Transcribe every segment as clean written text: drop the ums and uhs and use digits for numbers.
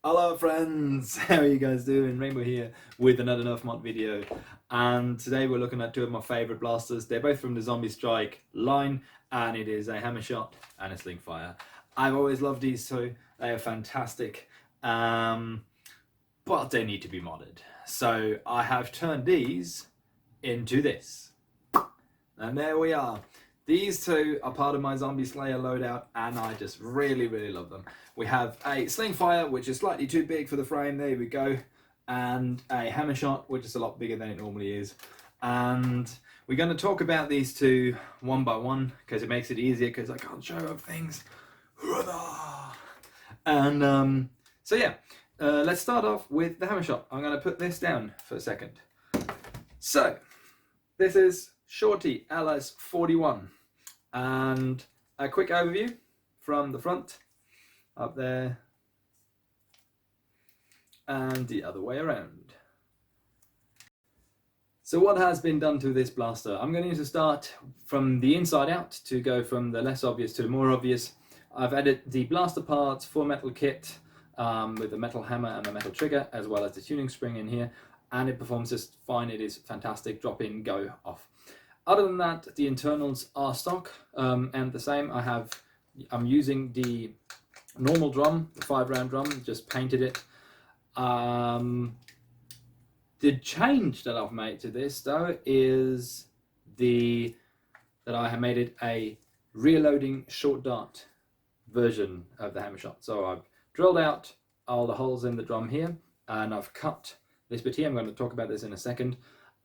Hello friends, how are you guys doing? Rainbow here with another NERF mod video, and today we're looking at two of my favourite blasters. They're both from the Zombie Strike line, and it is a Hammershot and a Slingfire. I've always loved these two, they are fantastic, but they need to be modded. So I have turned these into this, and there we are. These two are part of my Zombieslayer loadout, and I just really love them. We have a Slingfire, which is slightly too big for the frame, there we go, and a Hammershot, which is a lot bigger than it normally is. And we're going to talk about these two one by one, because it makes it easier, because I can't show up things. And so yeah, let's start off with the Hammershot. I'm going to put this down for a second. So, this is Shorty LS41. And a quick overview from the front, up there, and the other way around. So what has been done to this blaster? I'm going to start from the inside out to go from the less obvious to the more obvious. I've added the blaster parts, 4-metal kit with a metal hammer and a metal trigger, as well as the tuning spring in here, and it performs just fine. It is fantastic. Drop in, go, off. Other than that, the internals are stock and the same. I'm using the normal drum, the 5-round drum, just painted it. The change that I've made to this though is that I have made it a reloading short dart version of the Hammershot. So I've drilled out all the holes in the drum here, and I've cut this bit here. I'm going to talk about this in a second.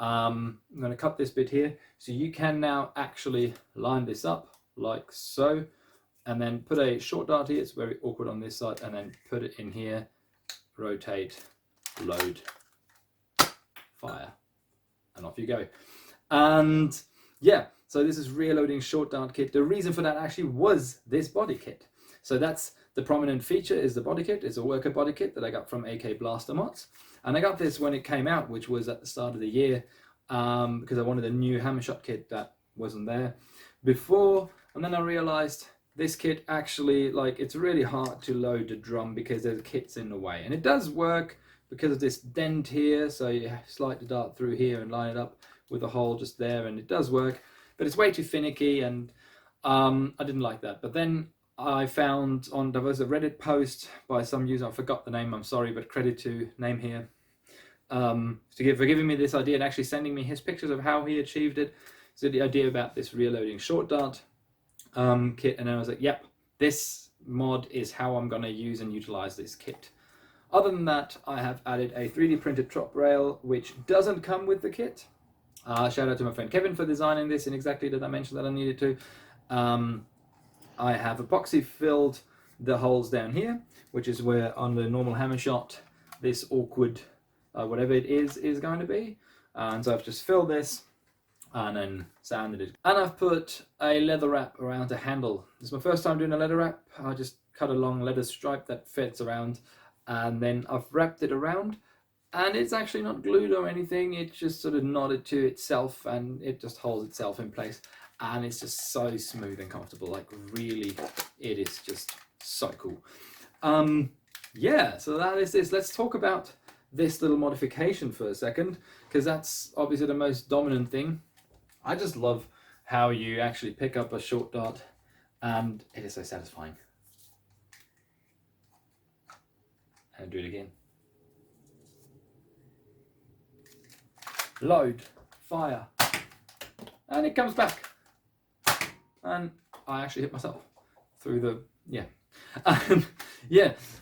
I'm going to cut this bit here, so you can now actually line this up like so, and then put a short dart here. It's very awkward on this side, and then put it in here, rotate, load, fire, and off you go. And yeah, so this is reloading short dart kit. The reason for that actually was this body kit. So that's the prominent feature, is the body kit. It's a worker body kit that I got from AK Blaster Mods. And I got this when it came out, which was at the start of the year, because I wanted a new Hammershot kit that wasn't there before. And then I realized this kit actually, like, it's really hard to load the drum because there's kits in the way. And it does work because of this dent here. So you slide the dart through here and line it up with a hole just there, and it does work. But it's way too finicky, and I didn't like that. But then I found there was a Reddit post by some user, I forgot the name, I'm sorry, but credit to name here, for giving me this idea and actually sending me his pictures of how he achieved it. So the idea about this reloading short dart kit, and I was like, yep, this mod is how I'm going to use and utilize this kit. Other than that, I have added a 3D printed top rail, which doesn't come with the kit. Shout out to my friend Kevin for designing this in exactly the dimension that I needed to. I have epoxy filled the holes down here, which is where on the normal Hammershot this awkward whatever it is going to be. And so I've just filled this and then sanded it. And I've put a leather wrap around the handle. This is my first time doing a leather wrap. I just cut a long leather stripe that fits around, and then I've wrapped it around, and it's actually not glued or anything. It just sort of knotted to itself, and it just holds itself in place. And it's just so smooth and comfortable, like really, it is just so cool. Yeah, so that is this. Let's talk about this little modification for a second, because that's obviously the most dominant thing. I just love how you actually pick up a short dart, and it is so satisfying. And do it again. Load, fire, and it comes back. And I actually hit myself through the, yeah.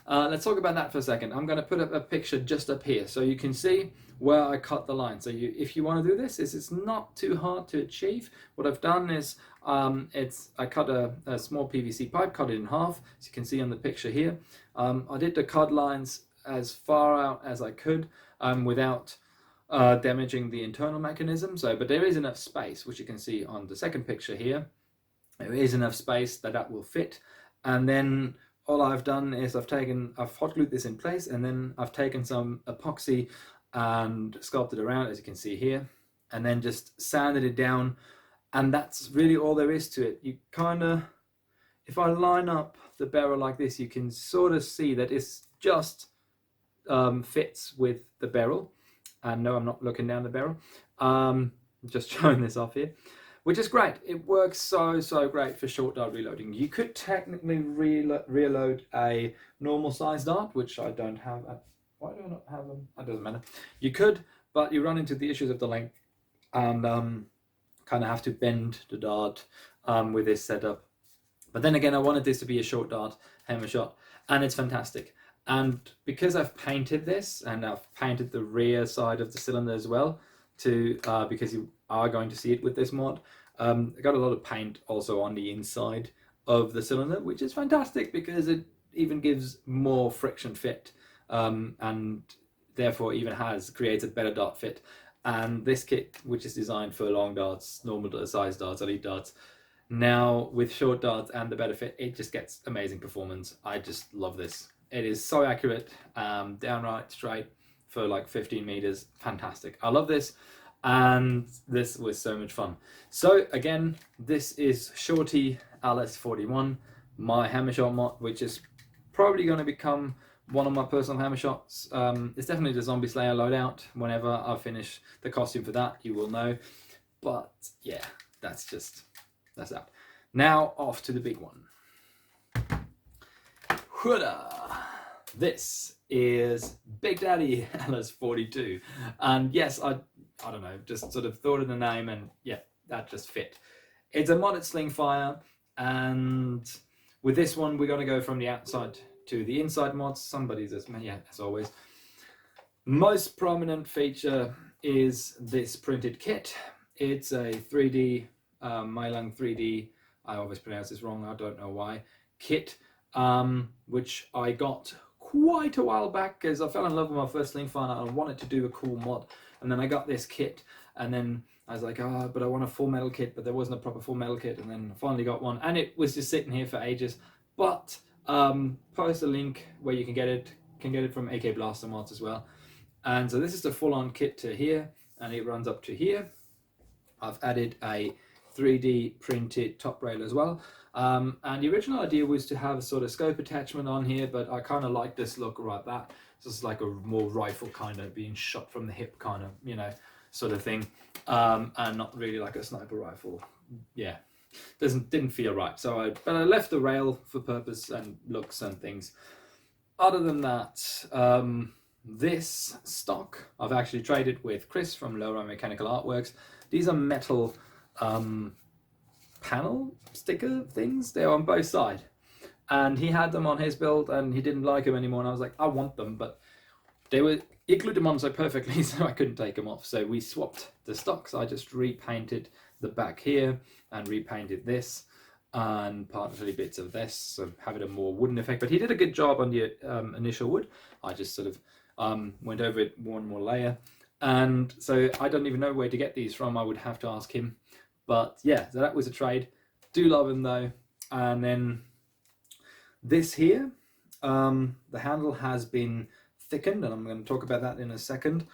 Let's talk about that for a second. I'm going to put up a picture just up here so you can see where I cut the line. So if you want to do this, it's not too hard to achieve. What I've done is I cut a small PVC pipe, cut it in half, as you can see on the picture here. I did the cut lines as far out as I could without damaging the internal mechanism. But there is enough space, which you can see on the second picture here. There is enough space that will fit, and then all I've done is I've hot glued this in place, and then I've taken some epoxy and sculpted around, as you can see here, and then just sanded it down, and that's really all there is to it. You kind of, if I line up the barrel like this, you can sort of see that it's just fits with the barrel. And no, I'm not looking down the barrel. Just showing this off here, which is great. It works so great for short dart reloading. You could technically reload a normal size dart, which I don't have. Why do I not have them? That doesn't matter. You could, but you run into the issues of the length and kind of have to bend the dart with this setup. But then again, I wanted this to be a short dart Hammershot, and it's fantastic. And because I've painted this, and I've painted the rear side of the cylinder as well, because you are going to see it with this mod, I got a lot of paint also on the inside of the cylinder, which is fantastic because it even gives more friction fit, and therefore even creates a better dart fit. And this kit, which is designed for long darts, normal size darts, elite darts, now with short darts and the better fit, it just gets amazing performance. I just love this. It is so accurate, downright straight for like 15 meters. Fantastic. I love this, and this was so much fun. So again, this is Shorty LS41, my Hammershot mod, which is probably going to become one of my personal Hammershots. It's definitely the Zombieslayer loadout. Whenever I finish the costume for that, you will know. But yeah, that's that. Now off to the big one. Hooda! This is Big Daddy LS42, and yes, I don't know, just sort of thought of the name, and yeah, that just fit. It's a modded Slingfire, and with this one, we're going to go from the outside to the inside mods. Somebody's as always. Most prominent feature is this printed kit. It's a 3D Mylang 3D. I always pronounce this wrong. I don't know why. Kit. Which I got quite a while back because I fell in love with my first Slingfire and I wanted to do a cool mod, and then I got this kit, and then I was like, oh, but I want a full metal kit, but there wasn't a proper full metal kit, and then I finally got one, and it was just sitting here for ages. But post a link where you can get it from AK Blaster mods as well. And so this is the full-on kit to here, and it runs up to here. I've added a 3D printed top rail as well. And the original idea was to have a sort of scope attachment on here, but I kind of like this look right that. So it's like a more rifle kind of being shot from the hip kind of, you know, sort of thing. And not really like a sniper rifle. Yeah, didn't feel right. So but I left the rail for purpose and looks and things. Other than that, this stock I've actually traded with Chris from Aloha Mechanical Artworks. These are metal panel sticker things. They're on both sides, and he had them on his build and he didn't like them anymore, and I was like, I want them, but he glued them on so perfectly so I couldn't take them off. So we swapped the stocks. I just repainted the back here and repainted this and partially bits of this, so have it a more wooden effect. But he did a good job on the initial wood. I just sort of went over it one more layer, and so I don't even know where to get these from. I would have to ask him. But yeah, so that was a trade. Do love him though. And then this here, the handle has been thickened, and I'm going to talk about that in a second.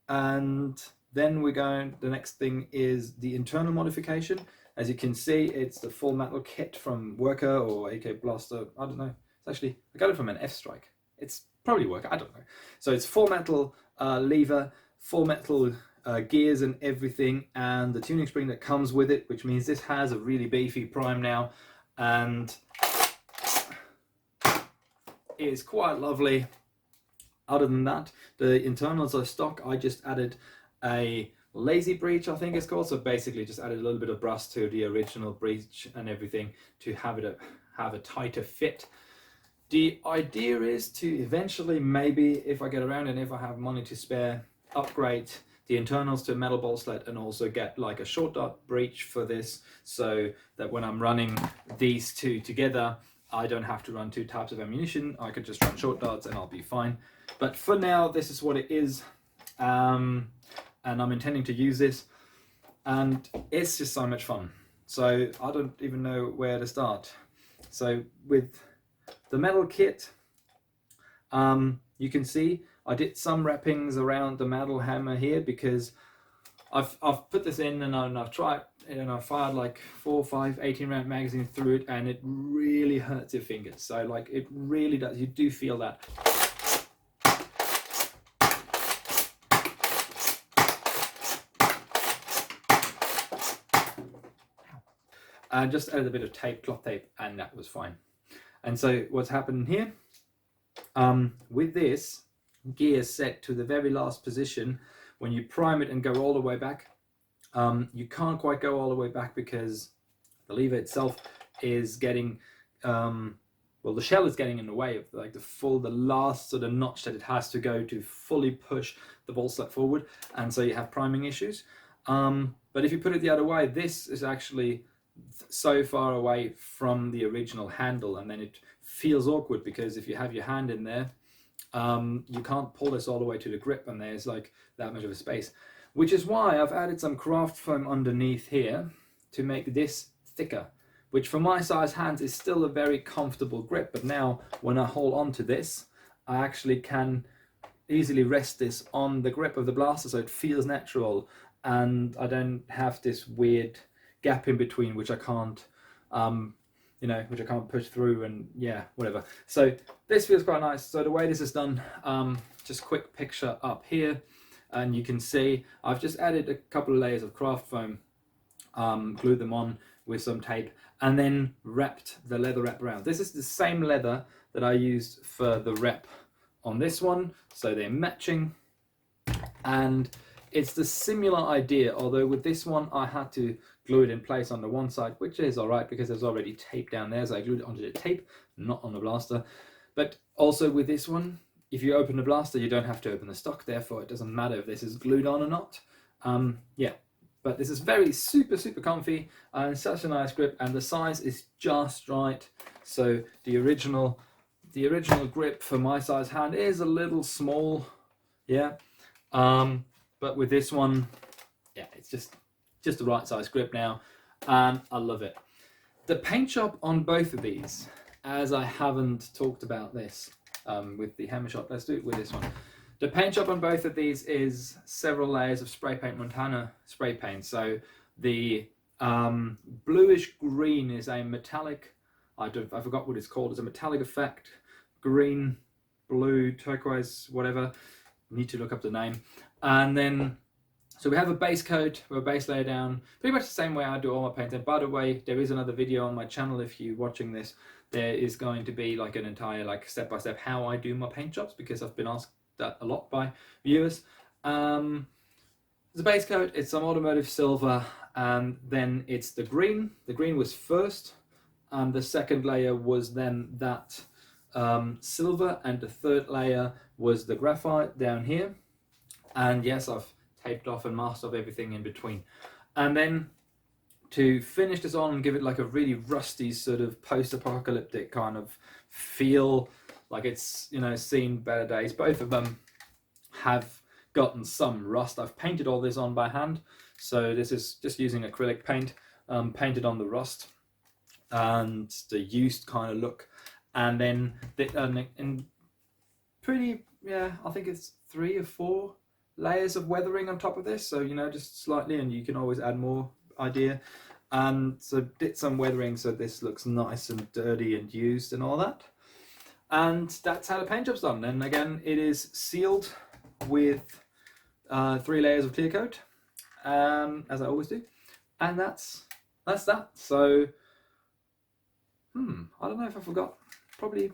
And then the next thing is the internal modification. As you can see, it's the full metal kit from Worker or AK Blaster. I don't know. It's actually, I got it from an F-Strike. It's probably Worker, I don't know. So it's full metal lever, full metal gears and everything, and the tuning spring that comes with it, which means this has a really beefy prime now, and it is quite lovely. Other than that, the internals are stock. I just added a lazy breech, I think it's called, so basically just added a little bit of brass to the original breech and everything to have a tighter fit. The idea is to eventually, maybe if I get around and if I have money to spare, upgrade the internals to a metal bolt slet and also get like a short dart breech for this, so that when I'm running these two together, I don't have to run two types of ammunition. I could just run short darts and I'll be fine. But for now, this is what it is. And I'm intending to use this, and it's just so much fun. So I don't even know where to start. So with the metal kit, you can see I did some wrappings around the metal hammer here because I've put this in and I've tried, and I fired like 4, 5, 18 round magazines through it, and it really hurts your fingers. So like it really does. You do feel that. and just added a bit of tape, cloth tape, and that was fine. And so what's happened here, with this gear set to the very last position, when you prime it and go all the way back, you can't quite go all the way back because the lever itself is getting, well, the shell is getting in the way of like the last sort of notch that it has to go to fully push the ball slot forward, and so you have priming issues. But if you put it the other way, this is actually so far away from the original handle, and then it feels awkward because if you have your hand in there, you can't pull this all the way to the grip, and there's like that much of a space, which is why I've added some craft foam underneath here to make this thicker, which for my size hands is still a very comfortable grip. But now when I hold on to this, I actually can easily rest this on the grip of the blaster, so it feels natural, and I don't have this weird gap in between which I can't which I can't push through, and yeah, whatever. So this feels quite nice. So the way this is done, just quick picture up here, and you can see I've just added a couple of layers of craft foam, glued them on with some tape, and then wrapped the leather wrap around. This is the same leather that I used for the wrap on this one, so they're matching, and it's the similar idea, although with this one I had to glue it in place on the one side, which is alright because there's already tape down there, so I glued it onto the tape, not on the blaster. But also with this one, if you open the blaster, you don't have to open the stock, therefore it doesn't matter if this is glued on or not. Yeah, but this is very super comfy, and such a nice grip, and the size is just right. So the original grip for my size hand is a little small, yeah, but with this one, yeah, it's just the right size grip now, and I love it. The paint job on both of these, as I haven't talked about this with the Hammershot, let's do it with this one. The paint job on both of these is several layers of spray paint Montana spray paint. So the bluish green is a metallic, I forgot what it's called, it's a metallic effect, green, blue, turquoise, whatever, need to look up the name. And then, so we have a base coat or a base layer down, pretty much the same way I do all my paints. And by the way, there is another video on my channel if you're watching this. There is going to be like an entire step-by-step how I do my paint jobs, because I've been asked that a lot by viewers. The base coat, it's some automotive silver, and then it's the green. The green was first, and the second layer was then that silver, and the third layer was the graphite down here. And yes, I've taped off and masked off everything in between. And then to finish this on and give it like a really rusty sort of post-apocalyptic kind of feel, like it's, you know, seen better days. Both of them have gotten some rust. I've painted all this on by hand, so this is just using acrylic paint, painted on the rust and the used kind of look. And then in pretty, yeah, I think it's 3 or 4 layers of weathering on top of this, so you know, just slightly, and you can always add more idea. And so did some weathering so this looks nice and dirty and used and all that. And that's how the paint job's done. And again, it is sealed with 3 layers of clear coat, as I always do. And that's that. So I don't know if I forgot, probably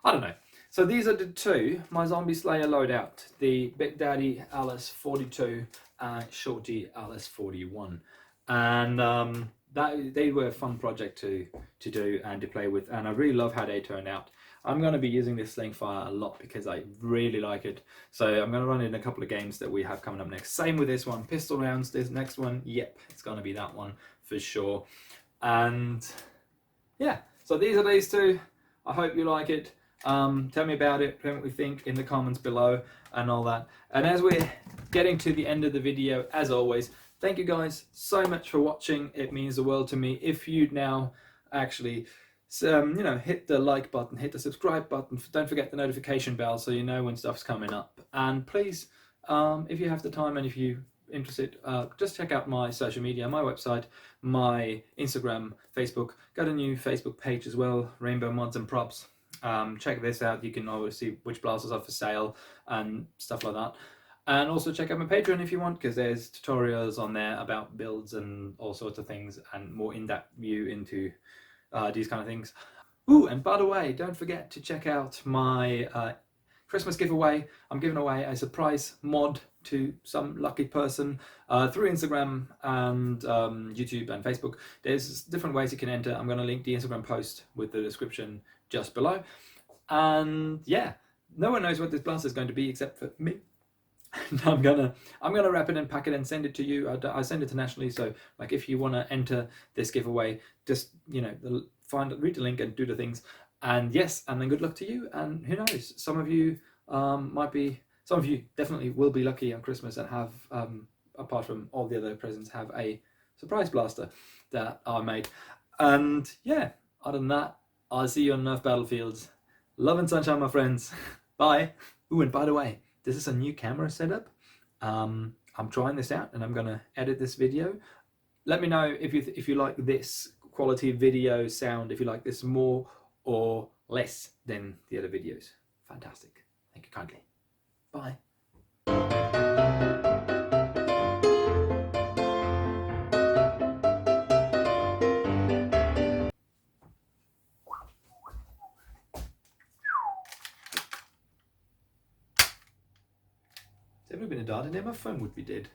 I don't know. So these are the two, my Zombieslayer loadout, the Big Daddy LS42 and Shorty LS41. And they were a fun project to do and to play with, and I really love how they turned out. I'm going to be using this Slingfire a lot because I really like it. So I'm going to run it in a couple of games that we have coming up next. Same with this one, pistol rounds, this next one, yep, it's going to be that one for sure. And yeah, so these are these two. I hope you like it. Tell me about it, tell me what you think in the comments below and all that. And as we're getting to the end of the video, as always, thank you guys so much for watching. It means the world to me. If you'd now actually hit the like button, hit the subscribe button, don't forget the notification bell so you know when stuff's coming up. And please, if you have the time and if you're interested, just check out my social media, my website, my Instagram, Facebook. Got a new Facebook page as well, Rainbow Mods and Props. Check this out. You can always see which blasters are for sale and stuff like that. And also check out my Patreon if you want, because there's tutorials on there about builds and all sorts of things, and more in-depth view into these kind of things. Ooh, and by the way, don't forget to check out my Christmas giveaway. I'm giving away a surprise mod to some lucky person through Instagram and YouTube and Facebook. There's different ways you can enter. I'm going to link the Instagram post with the description just below. And yeah, no one knows what this blaster is going to be except for me. I'm gonna wrap it and pack it and send it to you. I send it internationally, so like if you want to enter this giveaway, just read the link and do the things. And yes, and then good luck to you. And who knows, some of you definitely will be lucky on Christmas and have apart from all the other presents, have a surprise blaster that I made. And yeah, other than that, I'll see you on Nerf battlefields. Love and sunshine, my friends. Bye. Ooh, and by the way, this is a new camera setup. I'm trying this out and I'm gonna edit this video. Let me know if you like this quality video sound, if you like this more or less than the other videos. Fantastic. Thank you kindly. Bye. Has ever been a dart in there? My phone would be dead.